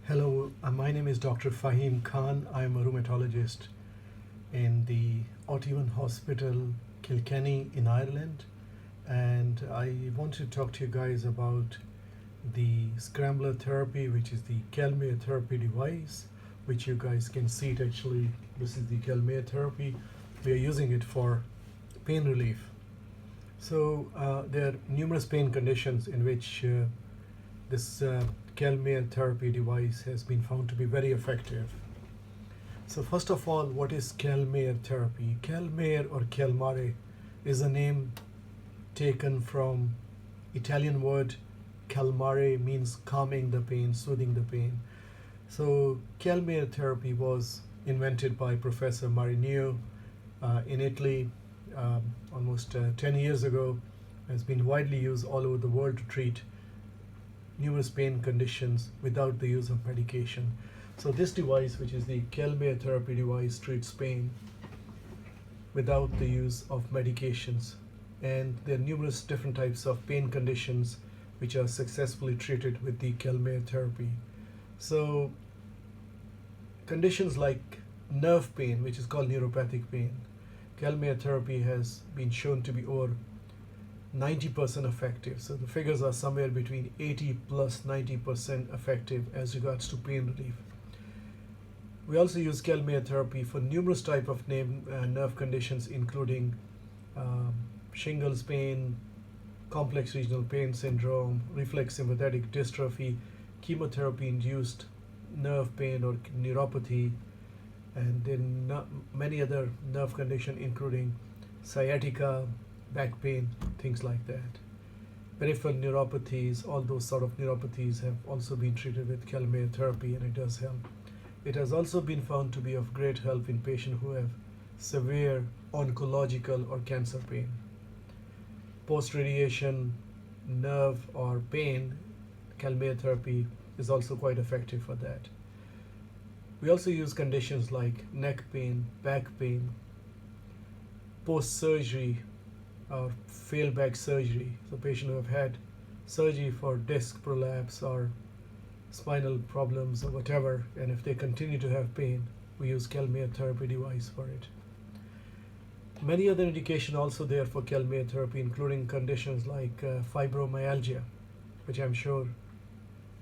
Hello, my name is Dr. Fahim Khan. I'm a rheumatologist in the Aut Even Hospital, Kilkenny in Ireland, and I want to talk to you guys about the Scrambler therapy, which is the Calmare Therapy device, which you guys can see it actually. This is the Calmare Therapy. We are using it for pain relief. So there are numerous pain conditions in which this Calmare Therapy device has been found to be very effective. So first of all, what is Calmare Therapy? Calmare or Calmare is a name taken from Italian word calmare, means calming the pain, soothing the pain. So Calmare Therapy was invented by Professor Marineo in Italy almost 10 years ago. Has been widely used all over the world to treat numerous pain conditions without the use of medication. So this device, which is the Calmare Therapy device, treats pain without the use of medications. And there are numerous different types of pain conditions which are successfully treated with the Calmare Therapy. So conditions like nerve pain, which is called neuropathic pain, Calmare Therapy has been shown to be over 90% effective. So the figures are somewhere between 80 plus 90% effective as regards to pain relief. We also use Calmare Therapy for numerous type of nerve conditions, including shingles pain, complex regional pain syndrome, reflex sympathetic dystrophy, chemotherapy-induced nerve pain or neuropathy, and then many other nerve conditions, including sciatica, back pain, things like that. Peripheral neuropathies, all those sort of neuropathies have also been treated with Calmare Therapy, and it does help. It has also been found to be of great help in patients who have severe oncological or cancer pain. Post-radiation nerve or pain, Calmare Therapy is also quite effective for that. We also use conditions like neck pain, back pain, post-surgery or failed back surgery. So patients who have had surgery for disc prolapse or spinal problems or whatever, and if they continue to have pain, we use Calmare Therapy device for it. Many other indications also there for Calmare Therapy, including conditions like fibromyalgia, which I'm sure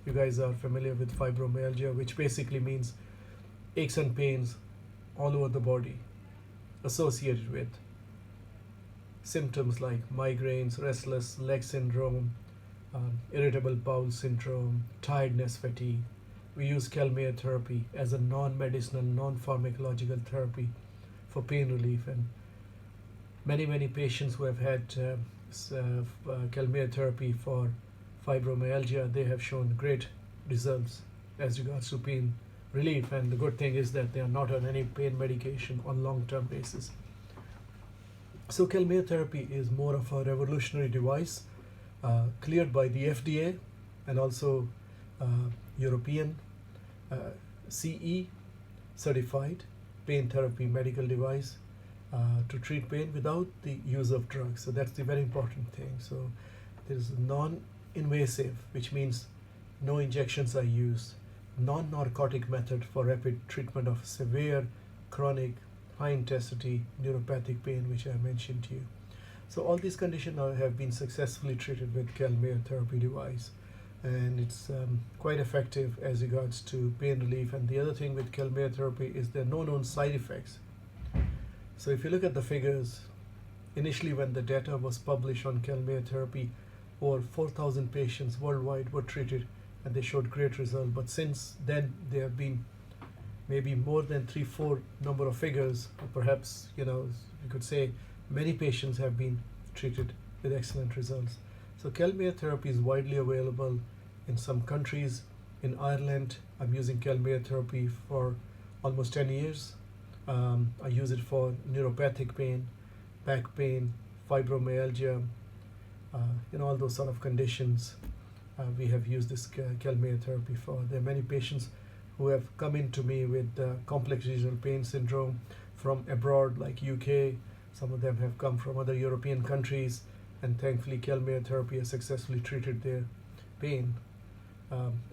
you guys are familiar with. Fibromyalgia, which basically means aches and pains all over the body associated with symptoms like migraines, restless leg syndrome, irritable bowel syndrome, tiredness, fatigue. We use Calmare Therapy as a non-medicinal, non-pharmacological therapy for pain relief, and many patients who have had Calmare Therapy for fibromyalgia, they have shown great results as regards to pain relief, and the good thing is that they are not on any pain medication on long-term basis. So Calmare Therapy is more of a revolutionary device, cleared by the FDA and also European CE certified pain therapy medical device to treat pain without the use of drugs. So that's the very important thing. So there's non-invasive, which means no injections are used, non-narcotic method for rapid treatment of severe chronic high-intensity neuropathic pain, which I mentioned to you. So all these conditions have been successfully treated with Calmare Therapy device, and it's quite effective as regards to pain relief. And the other thing with Calmare Therapy is there are no known side effects. So if you look at the figures, initially when the data was published on Calmare Therapy, over 4,000 patients worldwide were treated and they showed great results. But since then, there have been maybe more than 3-4 number of figures, or perhaps, you could say many patients have been treated with excellent results. So Calmare Therapy is widely available in some countries. In Ireland, I'm using Calmare Therapy for almost 10 years. I use it for neuropathic pain, back pain, fibromyalgia, all those sort of conditions. We have used this Calmare Therapy for. There are many patients who have come in to me with complex regional pain syndrome from abroad, like UK. Some of them have come from other European countries, and thankfully Calmare Therapy has successfully treated their pain.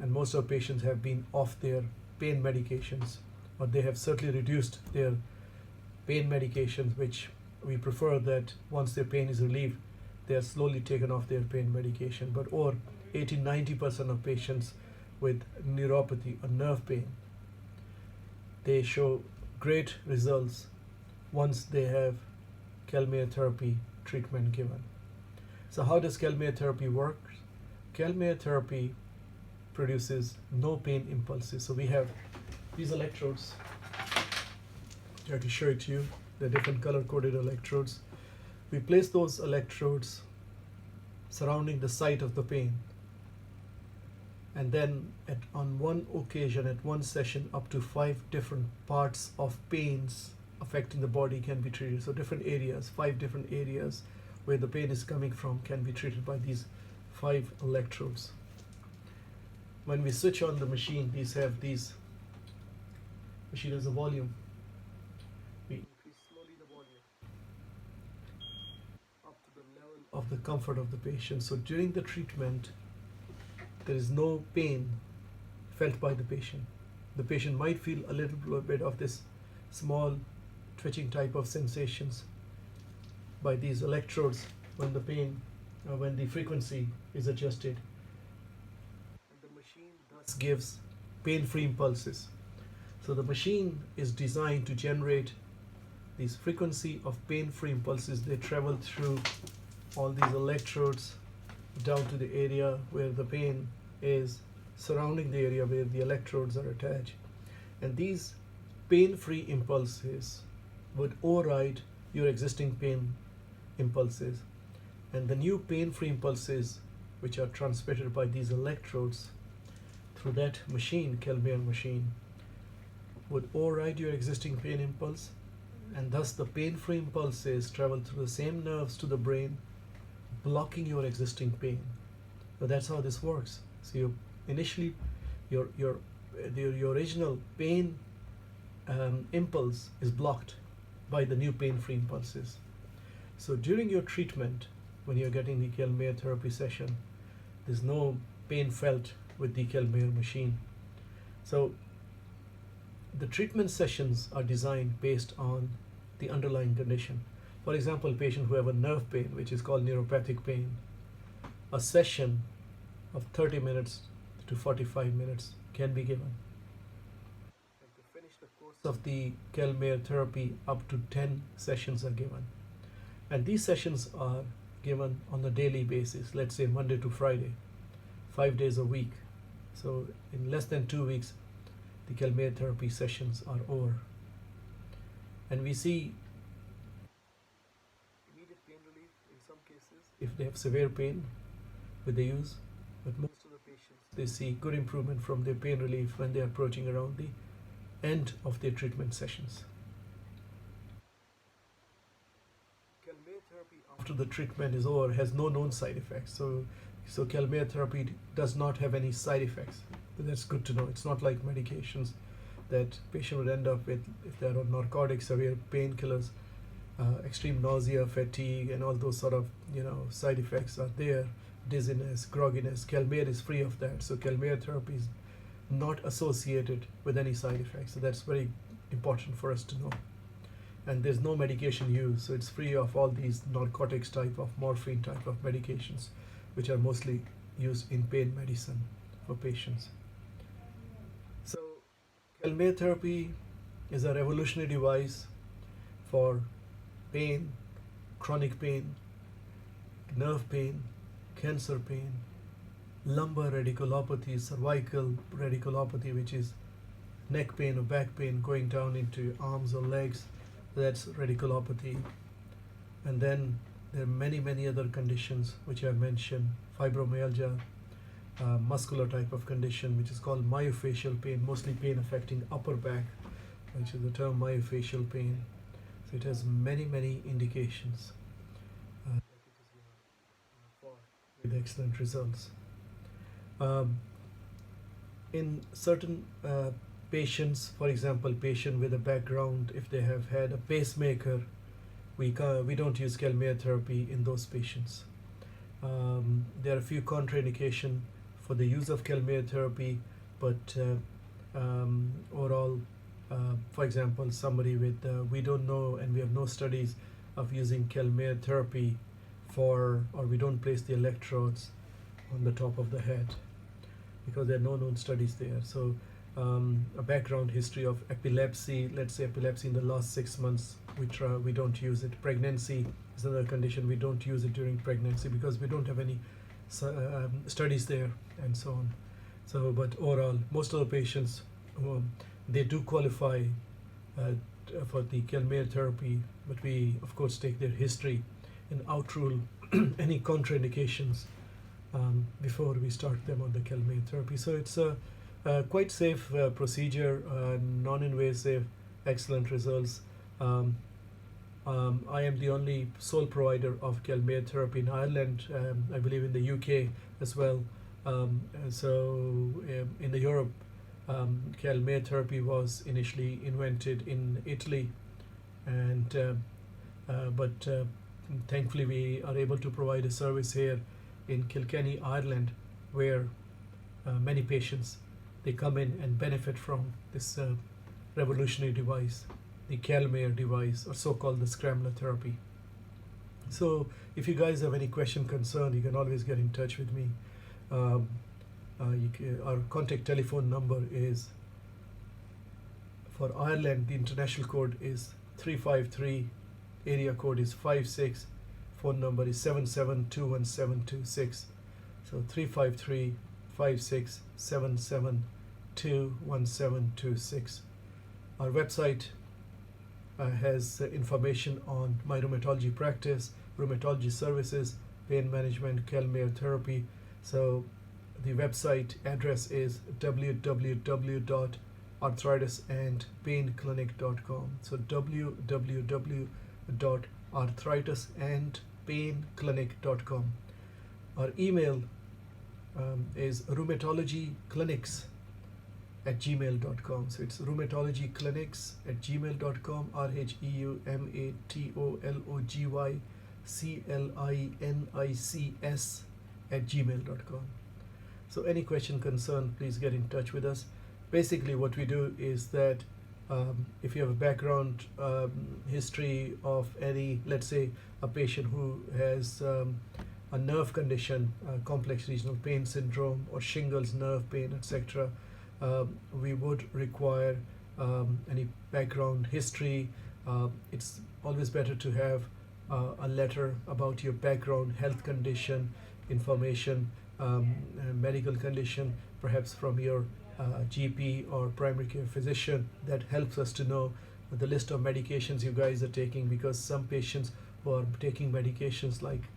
and most of patients have been off their pain medications, or they have certainly reduced their pain medications, which we prefer that once their pain is relieved, they are slowly taken off their pain medication. But over 80-90% of patients with neuropathy or nerve pain, they show great results once they have Calmare therapy treatment given. So how does Calmare therapy work? Calmare therapy produces no pain impulses. So we have these electrodes. I try to show it to you. They're different color-coded electrodes. We place those electrodes surrounding the site of the pain, and then on one occasion, at one session, up to 5 different parts of pains affecting the body can be treated. So different areas, 5 different areas where the pain is coming from can be treated by these 5 electrodes. When we switch on the machine, machine has a volume. We increase slowly the volume up to the level of the comfort of the patient. So during the treatment, there is no pain felt by the patient. The patient might feel a little bit of this small twitching type of sensations by these electrodes when the frequency is adjusted. And the machine thus gives pain-free impulses. So the machine is designed to generate these frequency of pain-free impulses. They travel through all these electrodes down to the area where the pain is, surrounding the area where the electrodes are attached. And these pain-free impulses would override your existing pain impulses. And the new pain-free impulses, which are transmitted by these electrodes through that machine, Calmare machine, would override your existing pain impulse, and thus the pain-free impulses travel through the same nerves to the brain, blocking your existing pain. So that's how this works. So your original pain impulse is blocked by the new pain-free impulses. So during your treatment, when you're getting the Calmare therapy session, there's no pain felt with the Calmare machine. So the treatment sessions are designed based on the underlying condition. For example, patients who have a nerve pain, which is called neuropathic pain, a session of 30 minutes to 45 minutes can be given. And to finish the course of the Calmare therapy, up to 10 sessions are given. And these sessions are given on a daily basis, let's say Monday to Friday, 5 days a week. So in less than 2 weeks, the Calmare therapy sessions are over. And we see immediate pain relief in some cases if they have severe pain with the use, but most of the patients, they see good improvement from their pain relief when they are approaching around the end of their treatment sessions. Calmare therapy after the treatment is over has no known side effects. So Calmare therapy does not have any side effects. But that's good to know. It's not like medications that patient would end up with if they're on narcotics, severe painkillers, extreme nausea, fatigue, and all those sort of side effects are there. Dizziness, grogginess. Calmare is free of that. So Calmare therapy is not associated with any side effects. So that's very important for us to know. And there's no medication use, so it's free of all these narcotics type of morphine type of medications, which are mostly used in pain medicine for patients. So Calmare therapy is a revolutionary device for pain, chronic pain, nerve pain, cancer pain, lumbar radiculopathy, cervical radiculopathy, which is neck pain or back pain going down into arms or legs. That's radiculopathy. And then there are many other conditions which I mentioned: fibromyalgia, muscular type of condition which is called myofascial pain, mostly pain affecting upper back, which is the term myofascial pain. So it has many indications with excellent results. In certain patients, for example, patient with a background, if they have had a pacemaker, we don't use Calmare therapy in those patients. There are a few contraindications for the use of Calmare therapy, but overall, for example, somebody with we don't know and we have no studies of using Calmare therapy or we don't place the electrodes on the top of the head because there are no known studies there. So a background history of epilepsy, let's say epilepsy in the last 6 months, we don't use it. Pregnancy is another condition, we don't use it during pregnancy because we don't have any studies there and so on. So, but overall, most of the patients, they do qualify for the Calmare therapy, but we of course take their history and outrule any contraindications before we start them on the Calmare therapy. So it's a quite safe procedure, non-invasive, excellent results. I am the only sole provider of Calmare therapy in Ireland, I believe in the UK as well. In the Europe, Calmare therapy was initially invented in Italy, and but thankfully we are able to provide a service here in Kilkenny, Ireland, where many patients, they come in and benefit from this revolutionary device, the Calmare device, or so-called the scrambler therapy. So if you guys have any question, concern, you can always get in touch with me. Our contact telephone number is, for Ireland, the international code is 353, area code is 56, phone number is 77217226. So 353 56 77 21726. Our website has information on my rheumatology practice, rheumatology services, pain management, Calmare therapy. So the website address is www.arthritisandpainclinic.com. So www.arthritisandpainclinic.com. Our email is rheumatologyclinics@gmail.com. So it's rheumatologyclinics@gmail.com, rheumatologyclinics@gmail.com. So any question, concern, please get in touch with us. Basically what we do is that if you have a background history of any, let's say a patient who has a nerve condition, complex regional pain syndrome or shingles, nerve pain, etc., we would require any background history. It's always better to have a letter about your background health condition, information, medical condition, perhaps from your GP or primary care physician. That helps us to know the list of medications you guys are taking, because some patients who are taking medications like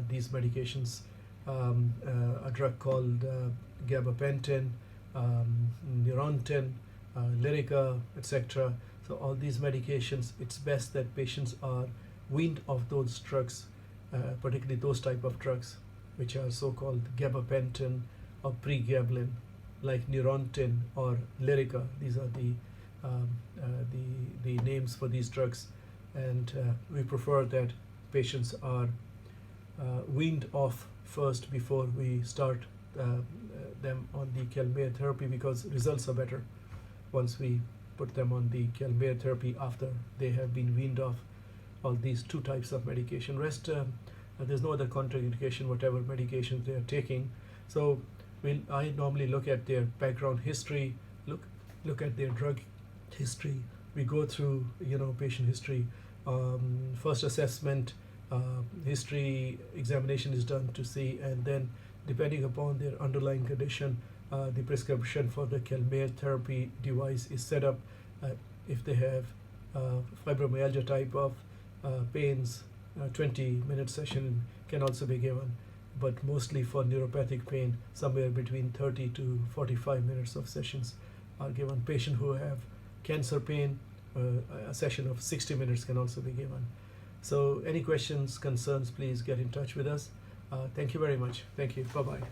these medications, a drug called gabapentin, Neurontin, Lyrica, etc. So all these medications, it's best that patients are weaned off those drugs, particularly those type of drugs which are so-called gabapentin or pregabalin, like Neurontin or Lyrica. These are the names for these drugs, and we prefer that patients are weaned off first before we start them on the Calmare therapy, because results are better once we put them on the Calmare therapy after they have been weaned off all these two types of medication. Rest, there's no other contraindication whatever medications they are taking. So I normally look at their background history, look at their drug history. We go through patient history, first assessment, history examination is done to see, and then depending upon their underlying condition, the prescription for the Calmare therapy device is set up. If they have fibromyalgia type of pains, 20-minute session can also be given, but mostly for neuropathic pain, somewhere between 30 to 45 minutes of sessions are given. Patients who have cancer pain, a session of 60 minutes can also be given. So any questions, concerns, please get in touch with us. Thank you very much. Thank you. Bye-bye.